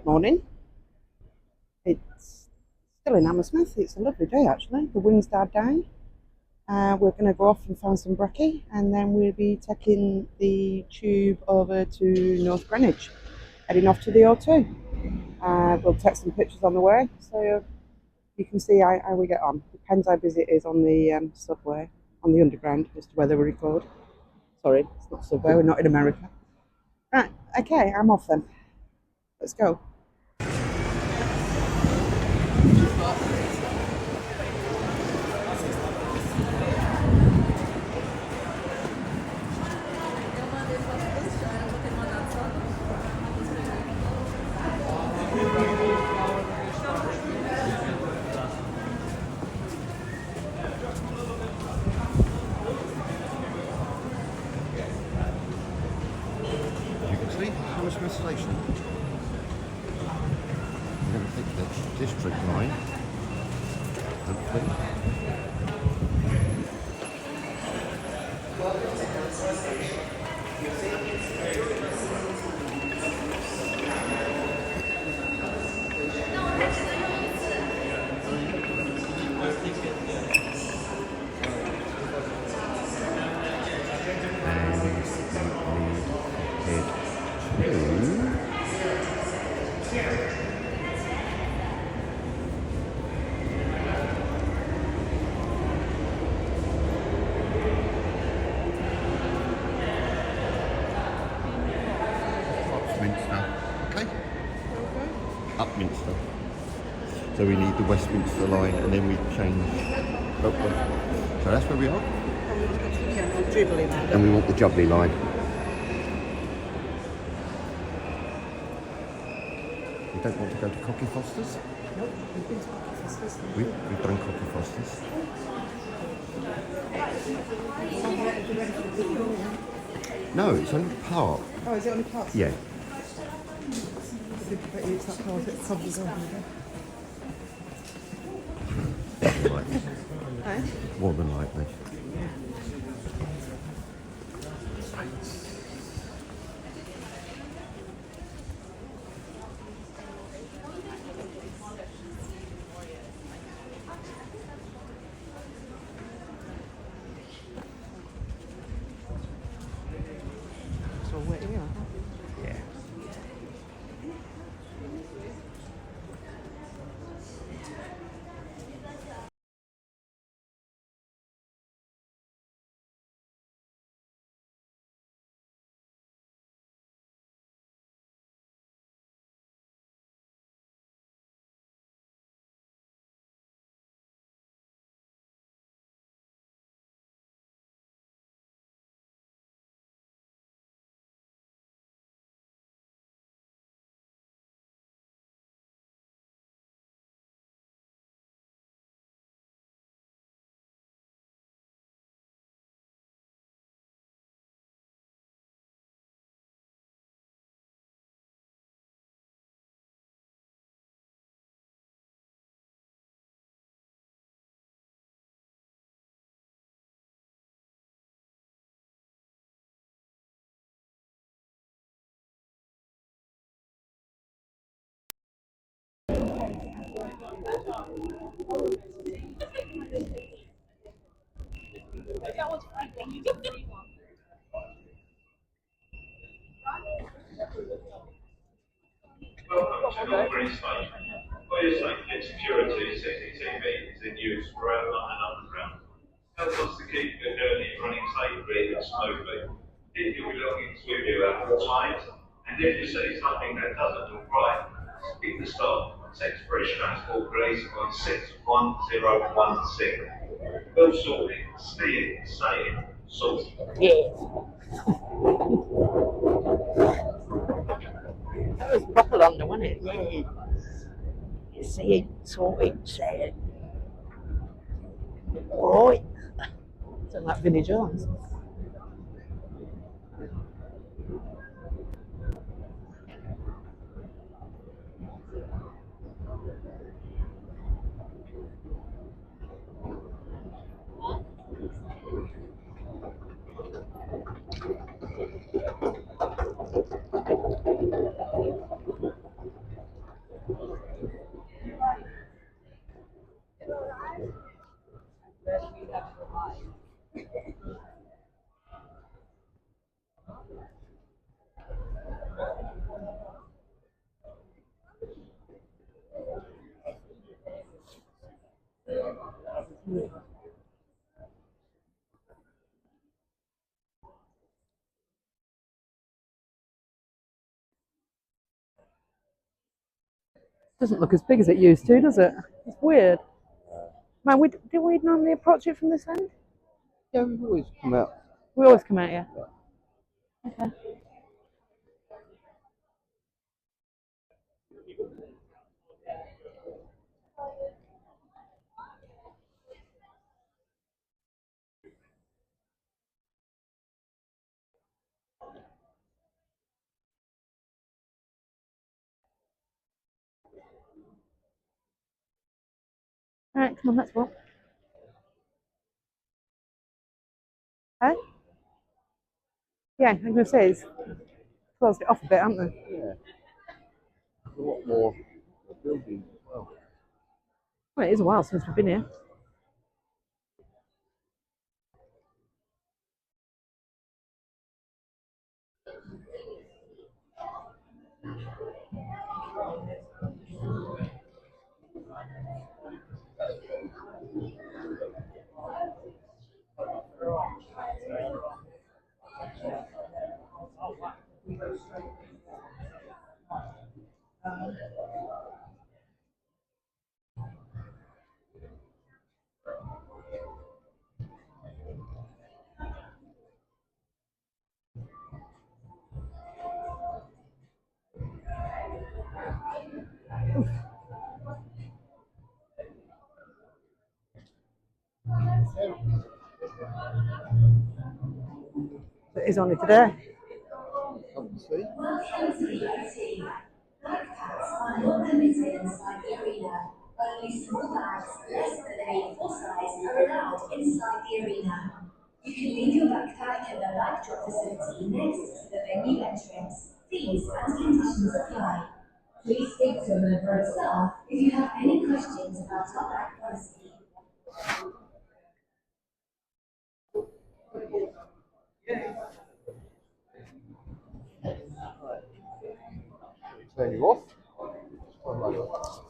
Good morning. It's still in Hammersmith. It's a lovely day actually. The wind's died down. We're going to go off and find some brekkie, and then we'll be taking the tube over to North Greenwich, heading off to the O2. We'll take some pictures on the way, so you can see how we get on. Depends how busy it is on the subway, on the underground, as to whether we record. Sorry, it's not subway. We're not in America. Right. Okay, I'm off then. Let's go. You can see Hammersmith Station. We're going to take the district line, hopefully. Okay? Upminster. So we need the Westminster line and then we change. So that's where we are. And we want the Jubilee line. We don't want to go to Cocky Foster's? Nope, we've been to Cocky Foster's. We've done Cocky Foster's. No, it's only part. Oh, is it only parts? Yeah. It's that part that covers over More than likely. Eh? More than likely. So wait here. Yeah. Welcome to North Greenwich Station. For your safety and security, CCTV is in use throughout London Underground. Help us to keep the journey running safely and smoothly. Keep your belongings with you at all times, and if you see something that doesn't look right, speak to staff. Text British Transport Police on 61016. Well sorted, steering, saying, sorted. That was proper London, wasn't it? Yeah. You see it, saw it, said it. Alright. Sound like Vinnie Jones. Doesn't look as big as it used to, does it? It's weird. Man, do we normally approach it from this end? Yeah, we've always come out. We always come out here. Okay. All right, come on, let's walk. Hey? Yeah, I'm going to say it's closed it off a bit, haven't they? Yeah. There's a lot more buildings as well. Well, it is a while since we've been here. It is only today. Come and see. Welcome to EIT. Backpacks are not permitted inside the arena. Only small bags less than A4 size are allowed inside the arena. You can leave your backpack at the bag drop facility next to the venue entrance. Fees and conditions apply. Please speak to a member of staff if you have any questions about our bag policy. Turn you off. Turn right off.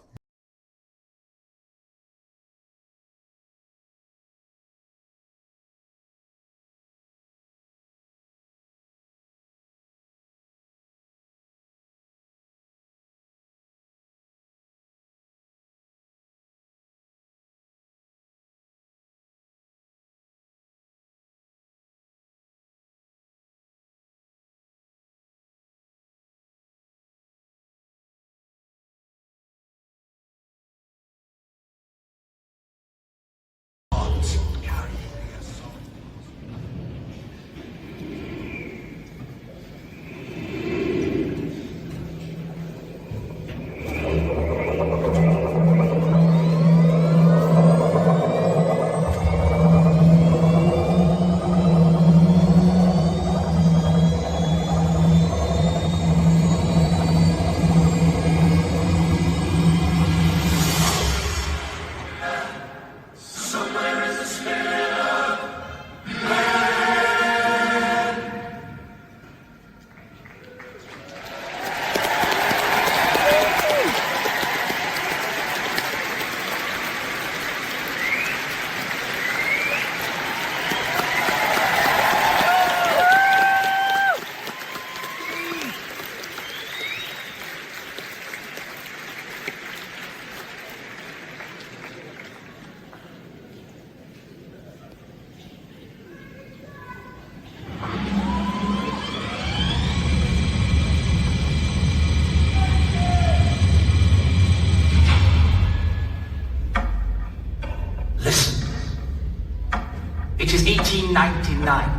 It is 1899.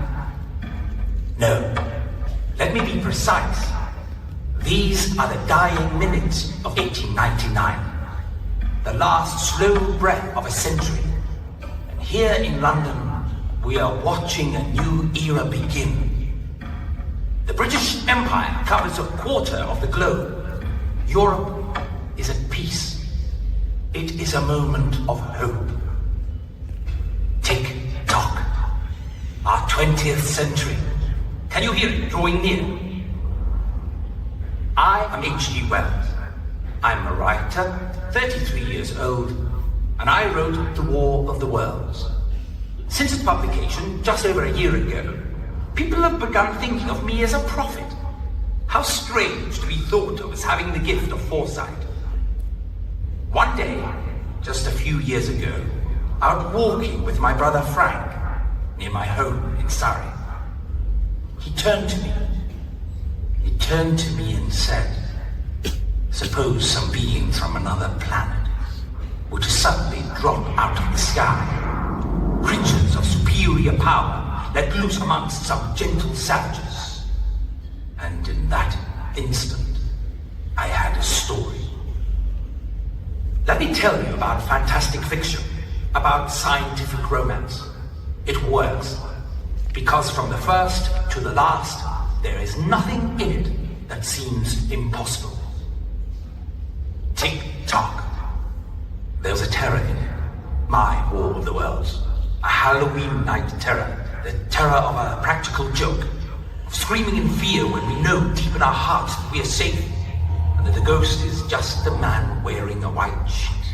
No, let me be precise. These are the dying minutes of 1899. The last slow breath of a century. And here in London, we are watching a new era begin. The British Empire covers a quarter of the globe. Europe is at peace. It is a moment of hope. Tick-tock. Our 20th century. Can you hear it drawing near? I am H.G. Wells. I'm a writer, 33 years old, and and I wrote The War of the Worlds. Since its publication, just over a year ago, people have begun thinking of me as a prophet. How strange to be thought of as having the gift of foresight. One day, just a few years ago, out walking with my brother Frank, near my home in Surrey, he turned to me. He turned to me and said, suppose some beings from another planet were to suddenly drop out of the sky, creatures of superior power let loose amongst some gentle savages. And in that instant, I had a story. Let me tell you about fantastic fiction, about scientific romance. It works, because from the first to the last, there is nothing in it that seems impossible. Tick-tock. There's a terror in it. My War of the Worlds. A Halloween night terror. The terror of a practical joke. Of screaming in fear when we know deep in our hearts that we are safe, and that the ghost is just a man wearing a white sheet.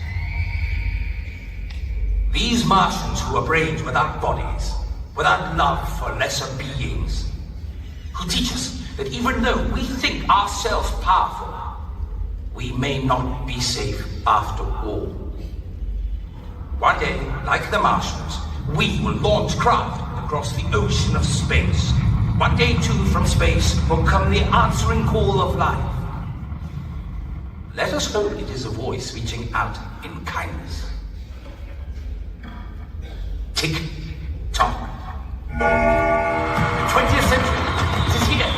These Martians who are brains without bodies, without love for lesser beings, who teach us that even though we think ourselves powerful, we may not be safe after all. One day, like the Martians, we will launch craft across the ocean of space. One day, too, from space will come the answering call of life. Let us hope it is a voice reaching out in kindness. Tick-tock. The 20th century is here.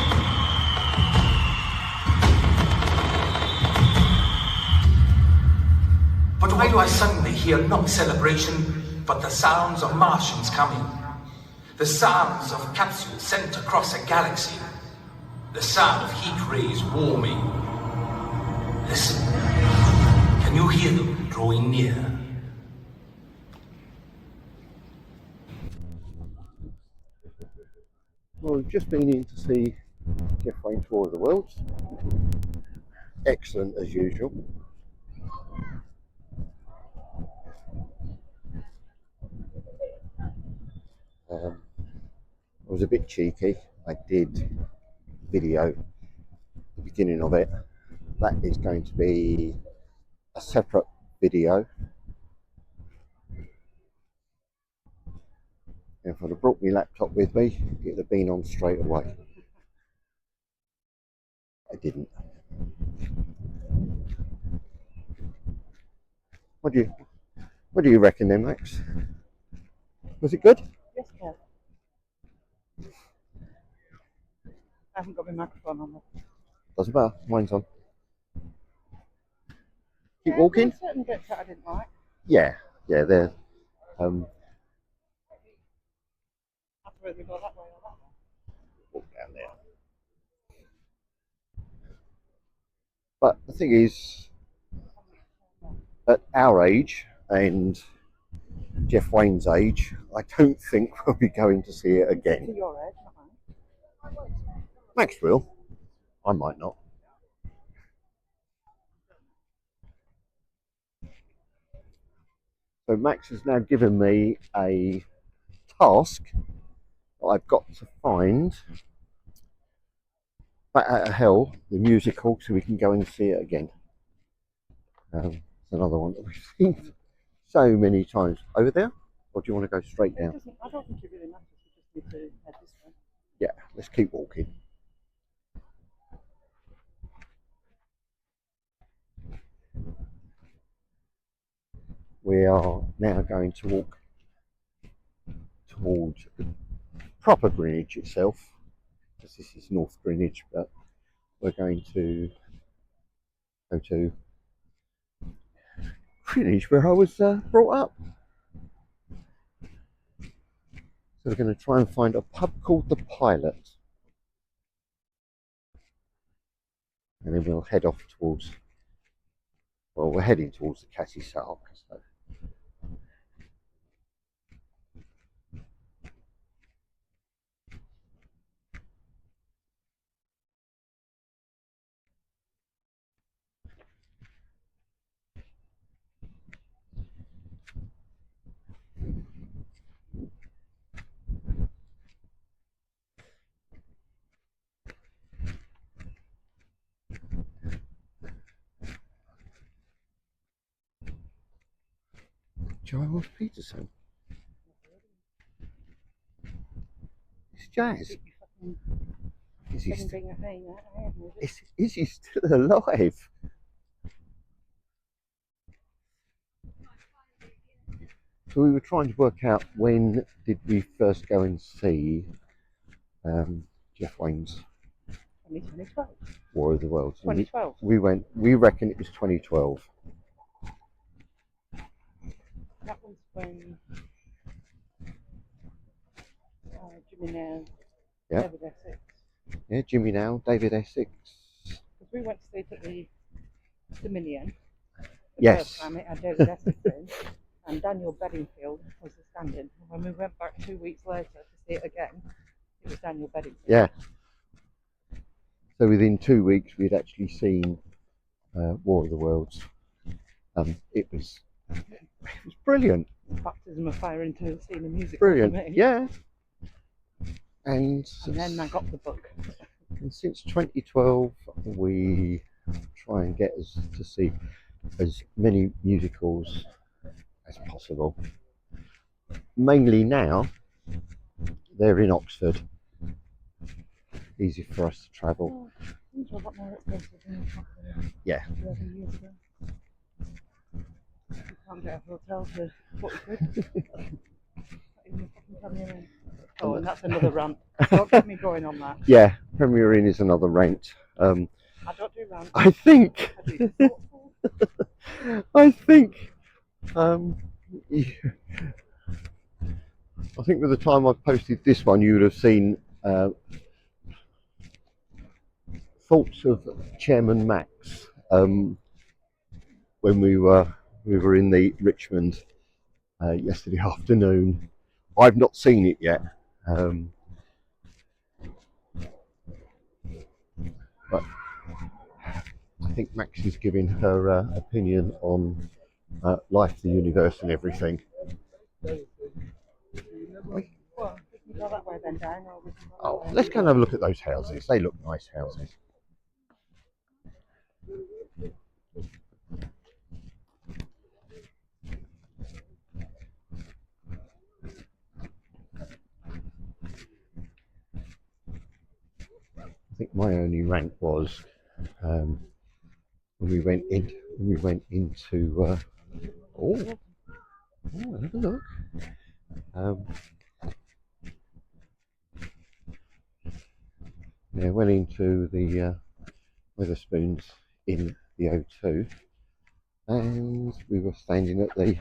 But why do I suddenly hear not celebration, but the sounds of Martians coming? The sounds of capsules sent across a galaxy. The sound of heat rays warming. Listen. Can you hear them drawing near? Well, we've just been in to see Jeff Wayne's War of the Worlds. Excellent as usual. I was a bit cheeky. I did video the beginning of it. That is going to be a separate video. If I'd have brought my laptop with me, it would have been on straight away. I didn't. What do you reckon then, Max? Was it good? Yes, Kev. I haven't got my microphone on. Doesn't matter. Mine's on. Keep Yeah, walking. there were certain bits that I didn't like. Yeah, they're Afterwards, we go that way or that way. walk down there. But the thing is, at our age and Jeff Wayne's age, I don't think we'll be going to see it To again. your age, not mine. Max will. I might not. So Max has now given me a task that I've got to find Bat Out of Hell, the musical, so we can go and see it again. It's another one that we've seen so many times. Over there? Or do you want to go straight down? I don't think it really matters. We just need to head this way. Yeah, let's keep walking. We are now going to walk towards proper Greenwich itself, because this is North Greenwich, but we're going to go to Greenwich where I was brought up. So we're going to try and find a pub called The Pilot, and then we'll head off towards, well, we're heading towards the Cassie Sark. So. Giles Peterson. It's jazz. Is he, is he still alive? So we were trying to work out when did we first go and see Jeff Wayne's 2012. War of the Worlds. 2012. We reckon it was 2012. That was when Jimmy Nail, Yeah. David Essex. Yeah, Jimmy Now, David Essex. Because we went to see it at the Dominion. The Yes. first time it had David Essex in, and Daniel Bedingfield was the stand-in. When we went back 2 weeks later to see it again, it was Daniel Bedingfield. Yeah. So within 2 weeks, we'd actually seen War of the Worlds. It was brilliant. Baptism of fire into seeing the music. Brilliant. For me. Yeah. And then I got the book. And since 2012, we try and get us to see as many musicals as possible. Mainly now, they're in Oxford. Easy for us to travel. Yeah. You can't get a hotel for 40 quid. Oh, and that's another rant. Don't get me going on that. Yeah, Premier Inn is another rant. I don't do rants. I think. I think. I think by the time I posted this one, you would have seen thoughts of Chairman Max when we were in the Richmond yesterday afternoon. I've not seen it yet, but I think Max is giving her opinion on life, the universe, and everything. Oh, let's go and have a look at those houses. They look nice houses. I think my only rant was when we went into have a look. Yeah, went into the Weatherspoons in the O2, and we were standing at the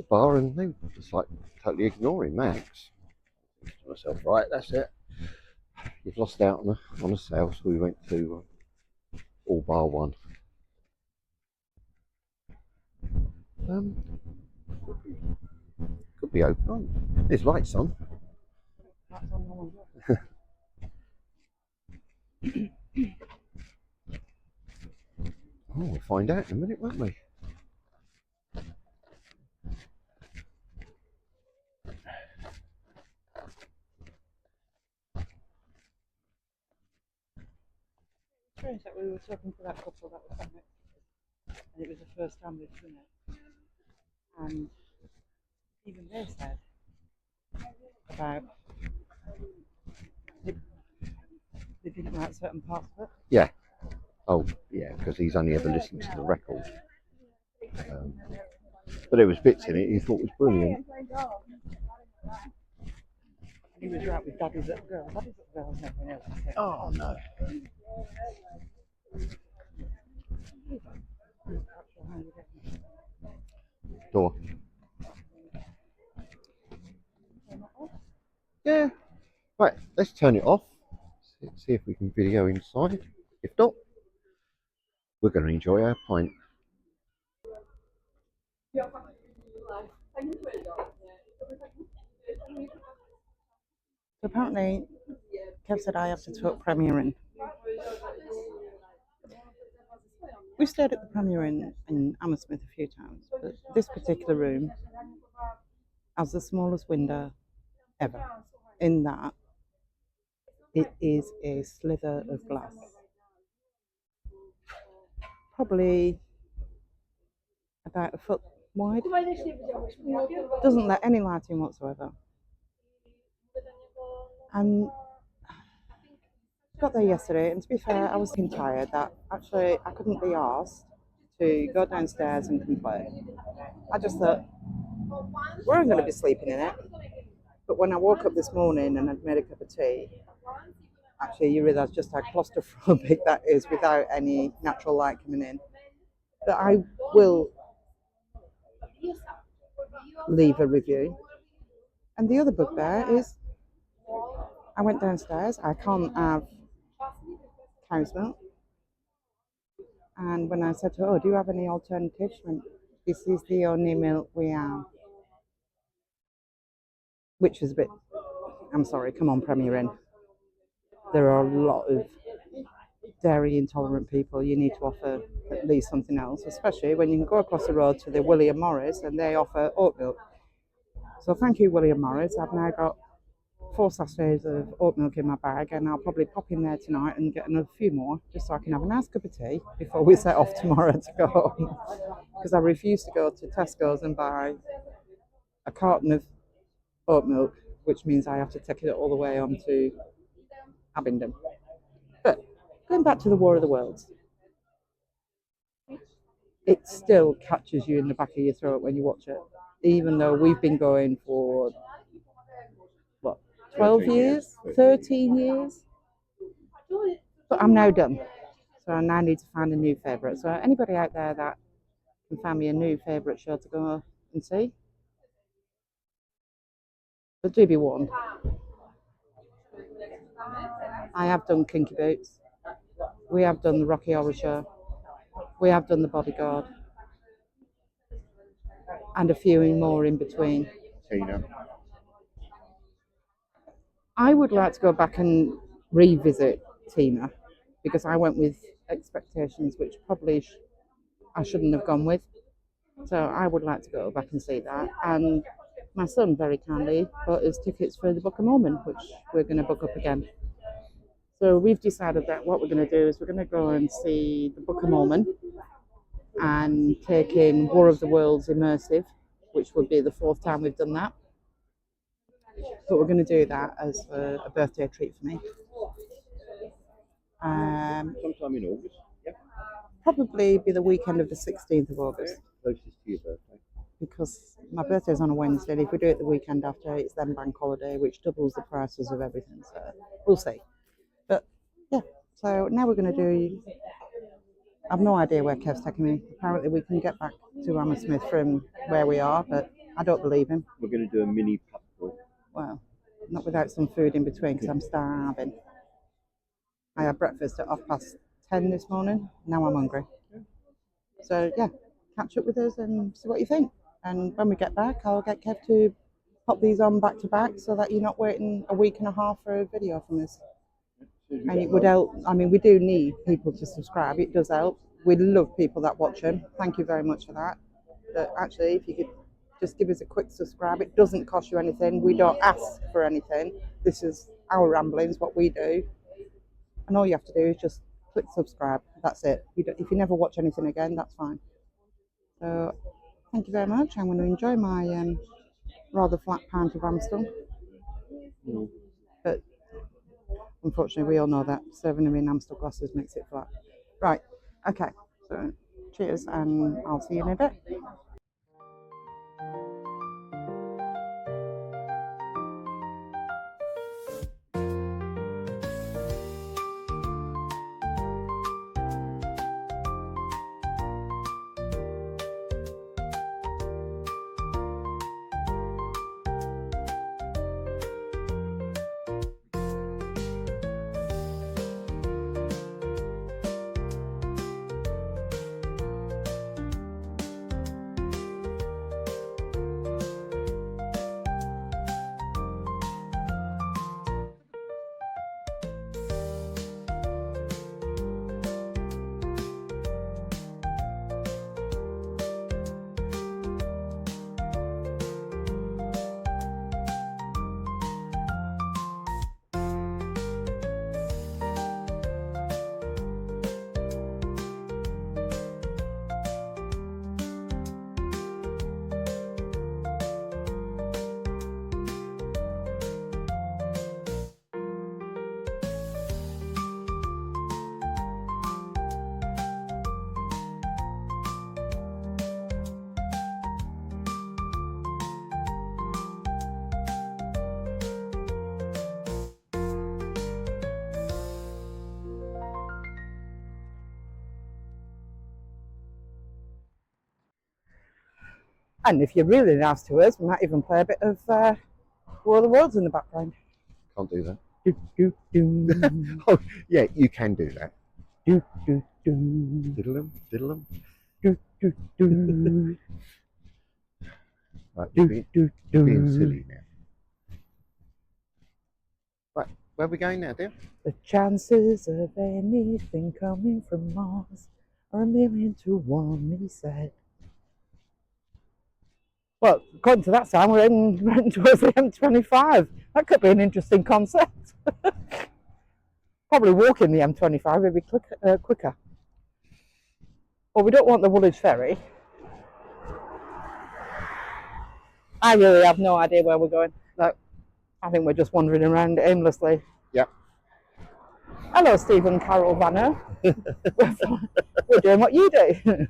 bar, and they were just like totally ignoring Max. I thought to myself, right, that's it. You've lost out on a sale, so we went to all bar one. Could be open. Oh, there's lights on. Oh, we'll find out in a minute, won't we? Strange that we were talking to that couple that was sat next to us, and it was the first time they'd seen it, and even they said about they didn't like certain parts of it. Yeah. Oh, yeah, because he's only ever listened to the record. But there was bits in it he thought was brilliant. He was right with Daddy's Little Girl. Daddy's Little Girl is never else. Oh, no. Door. Yeah. Right, let's turn it off. See if we can video inside. If not, we're going to enjoy our pint. Apparently, Kev said I have to talk Premier Inn. We stayed at the Premier Inn in Hammersmith a few times, but this particular room has the smallest window ever. In that, it is a slither of glass. Probably about a foot wide. Doesn't let any light in whatsoever. And got there yesterday, and to be fair, I was getting tired that actually I couldn't be asked to go downstairs and complain. I just thought, we're going to be sleeping in it. But when I woke up this morning and I'd made a cup of tea, actually you realise just how claustrophobic that is without any natural light coming in. But I will leave a review. And the other bugbear is, I went downstairs, I can't have cow's milk. And when I said to her, oh, do you have any alternatives? She went, this is the only milk we have. Which is a bit, I'm sorry, come on, Premier Inn. There are a lot of dairy intolerant people. You need to offer at least something else, especially when you can go across the road to the William Morris and they offer oat milk. So thank you, William Morris. I've now got 4 sachets of oat milk in my bag, and I'll probably pop in there tonight and get another few more just so I can have a nice cup of tea before we set off tomorrow to go home. Because I refuse to go to Tesco's and buy a carton of oat milk, which means I have to take it all the way on to Abingdon. But going back to the War of the Worlds, it still catches you in the back of your throat when you watch it, even though we've been going for, what, 12 years, 13 years? But I'm now done, so I now need to find a new favourite. So anybody out there that can find me a new favourite show to go and see, but do be warned, I have done Kinky Boots, we have done the Rocky Horror Show, we have done the Bodyguard, and a few more in between. Tina. I would like to go back and revisit Tina, because I went with expectations which probably I shouldn't have gone with. So I would like to go back and see that. And my son very kindly bought us tickets for the Book of Mormon, which we're going to book up again. So we've decided that what we're going to do is we're going to go and see the Book of Mormon and take in War of the Worlds Immersive, which would be the 4th time we've done that. But we're going to do that as a birthday treat for me. Sometime in August. Yeah. Probably be the weekend of the 16th of August. Closest to your birthday. Because my birthday's on a Wednesday, and if we do it the weekend after, it's then bank holiday, which doubles the prices of everything. So we'll see. But yeah, so now we're going to do, I've no idea where Kev's taking me. Apparently we can get back to Hammersmith from where we are, but I don't believe him. We're going to do a mini pub crawl. Well, not without some food in between, because I'm starving. I had breakfast at 10:30 this morning. Now I'm hungry. So yeah, catch up with us and see what you think. And when we get back, I'll get Kev to pop these on back to back so that you're not waiting a week and a half for a video from us. And it would help. I mean, we do need people to subscribe. It does help. We love people that watch them. Thank you very much for that. But actually, if you could just give us a quick subscribe, it doesn't cost you anything. We don't ask for anything. This is our ramblings, what we do. And all you have to do is just click subscribe. That's it. If you never watch anything again, that's fine. So thank you very much. I'm going to enjoy my rather flat pint of Amstel. But unfortunately, we all know that serving them in Amstel glasses makes it flat. Right. Okay. So cheers, and I'll see you in a bit. And if you're really nice to us, we might even play a bit of War of the Worlds in the background. Can't do that. Do, do, do. Oh, yeah, you can do that. Do, do, do. Diddle-em, diddle-em. Do, do, do. Right, Do, being do, do. silly now. Right, where are we going now, dear? The chances of anything coming from Mars are 1,000,000 to 1, he said. Well, according to that sound, we're heading towards the M25. That could be an interesting concept. Probably walking the M25 would be quicker. Well, we don't want the Woolwich Ferry. I really have no idea where we're going. No, I think we're just wandering around aimlessly. Yep. Hello, Stephen Carroll Vanner. We're doing what you do.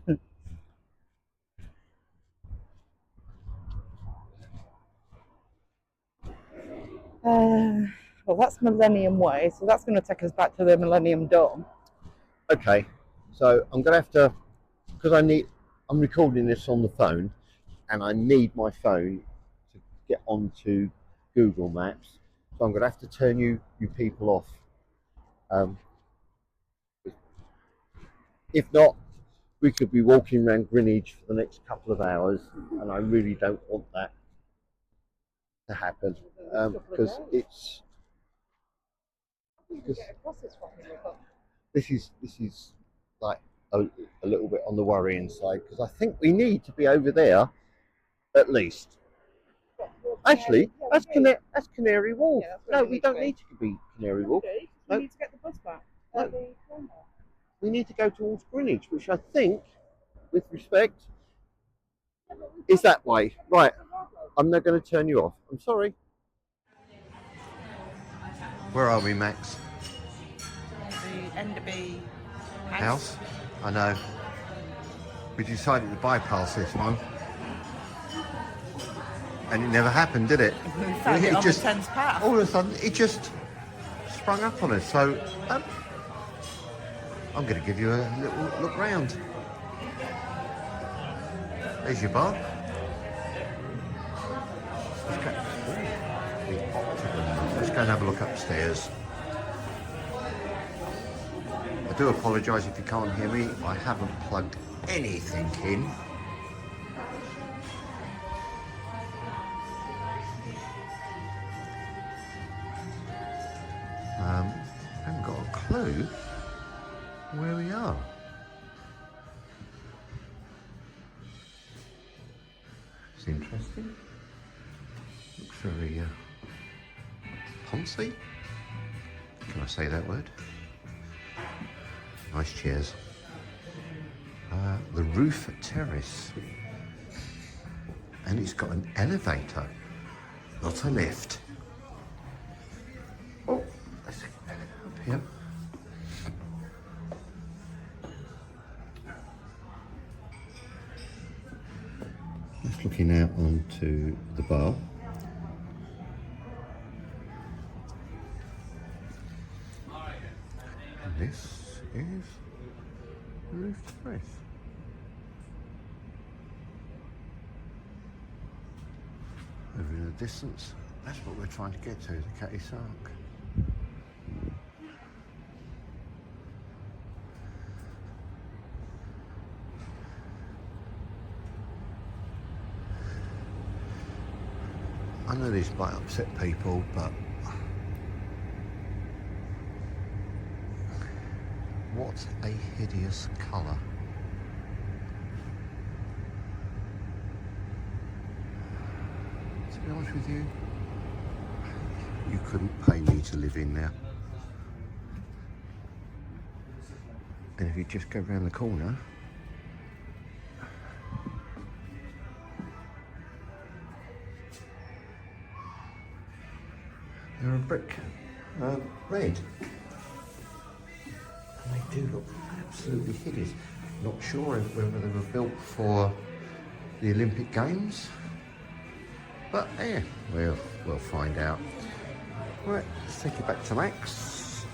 Well, that's Millennium Way, so that's going to take us back to the Millennium Dome. Okay, so I'm going to have to, because I'm recording this on the phone, and I need my phone to get onto Google Maps, so I'm going to have to turn you people off. If not, we could be walking around Greenwich for the next couple of hours, and I really don't want that to happen, because this is like a little bit on the worrying side, because I think we need to be over there at least. Actually, that's Canary Wharf. No, we don't need to be Canary Wharf. We need to get the bus back. No. We need to go towards Greenwich, which I think, with respect, is that way. Right, I'm not going to turn you off. I'm sorry. Where are we, Max? The Enderby House? I know. We decided to bypass this one. And it never happened, did it? We found it on the 10th path. All of a sudden, it just sprung up on us. So, I'm going to give you a little look round. There's your bar. Let's go and have a look upstairs. I do apologise if you can't hear me. I haven't plugged anything in. I haven't got a clue where we are. It's interesting. Looks very poncy. Can I say that word? Nice chairs. The roof terrace. And it's got an elevator, not a lift. Oh, let's up here. Just looking out onto the bar. And this is the roof terrace. Over in the distance, that's what we're trying to get to, the Catty Sark. I know this might upset people, but what a hideous colour. To be honest with you, you couldn't pay me to live in there. And if you just go round the corner, they're a brick red. And they do look absolutely hideous. Not sure whether they were built for the Olympic Games, but yeah, we'll find out. Right, let's take it back to Max.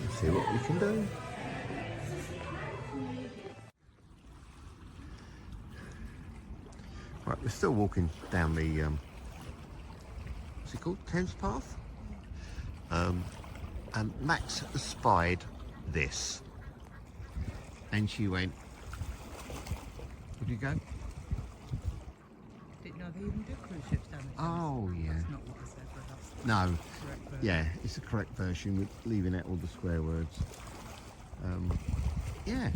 Let's see what we can do. Right, we're still walking down the, what's it called? Thames Path? And Max spied this. And she went, where'd you go? Didn't know they even do cruise ships down there. Oh, yeah. That's not what I said, but that's the No, correct version. yeah, it's the correct version with leaving out all the swear words. Yeah,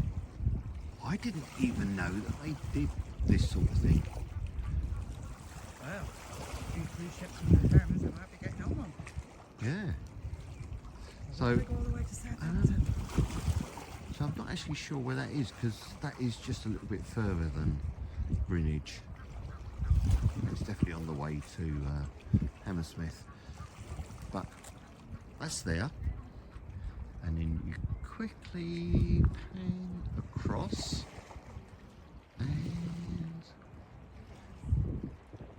I didn't even know that they did this sort of thing. Well, a few cruise ships and repairments that might be getting on. Yeah. Why So, do they go all the way to Southampton? so I'm not actually sure where that is, because that is just a little bit further than Greenwich. It's definitely on the way to Hammersmith. But that's there. And then you quickly pan across. And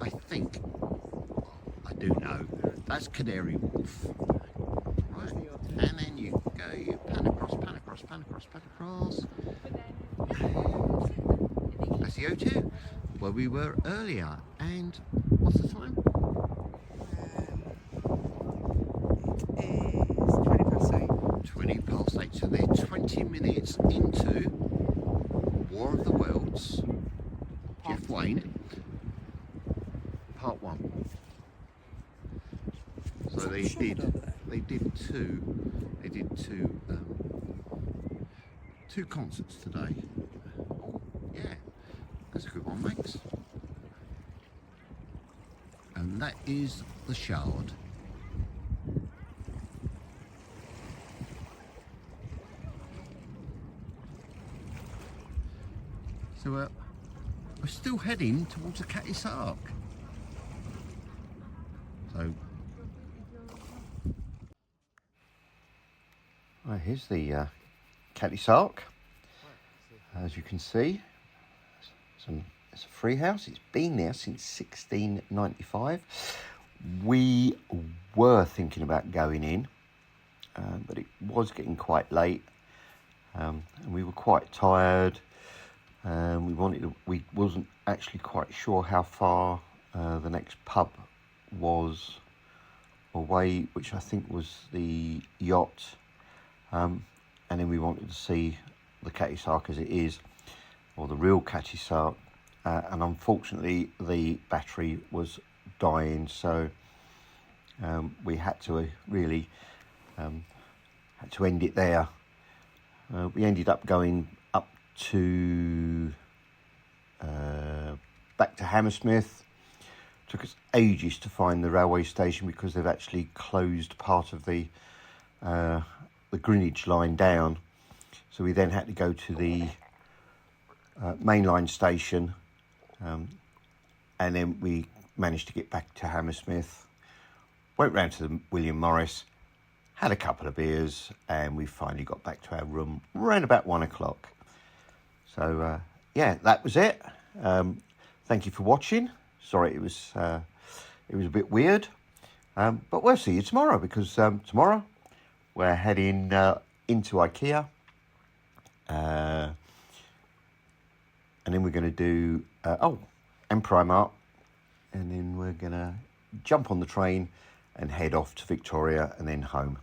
I think, I do know, that's Canary Wharf. Right. And then you go, you pan across, pan across, pan across, pan across. And that's the O2, where we were earlier. And what's the time? It is 20 past 8. 20 past 8. So they're 20 minutes into War of the Worlds, Jeff Wayne, part 1. So they did two concerts today. Oh, yeah, that's a good one, Max. And that is the Shard. So we're still heading towards the Catty Sark. So right, here's the Catty Sark. As you can see, it's a free house. It's been there since 1695. We were thinking about going in, but it was getting quite late, and we were quite tired. We wasn't actually quite sure how far the next pub was away, which I think was the yacht, and then we wanted to see the Catty Sark as it is, or the real Catty Sark, and unfortunately the battery was dying, so we had to really had to end it there. We ended up going up to back to Hammersmith. Took us ages to find the railway station because they've actually closed part of the Greenwich line down. So we then had to go to the mainline station, and then we managed to get back to Hammersmith. Went round to the William Morris, had a couple of beers, and we finally got back to our room around about 1 o'clock. So yeah, that was it. Thank you for watching. Sorry, it was a bit weird, but we'll see you tomorrow, because tomorrow we're heading into IKEA, and then we're going to do and Primark, and then we're going to jump on the train and head off to Victoria and then home.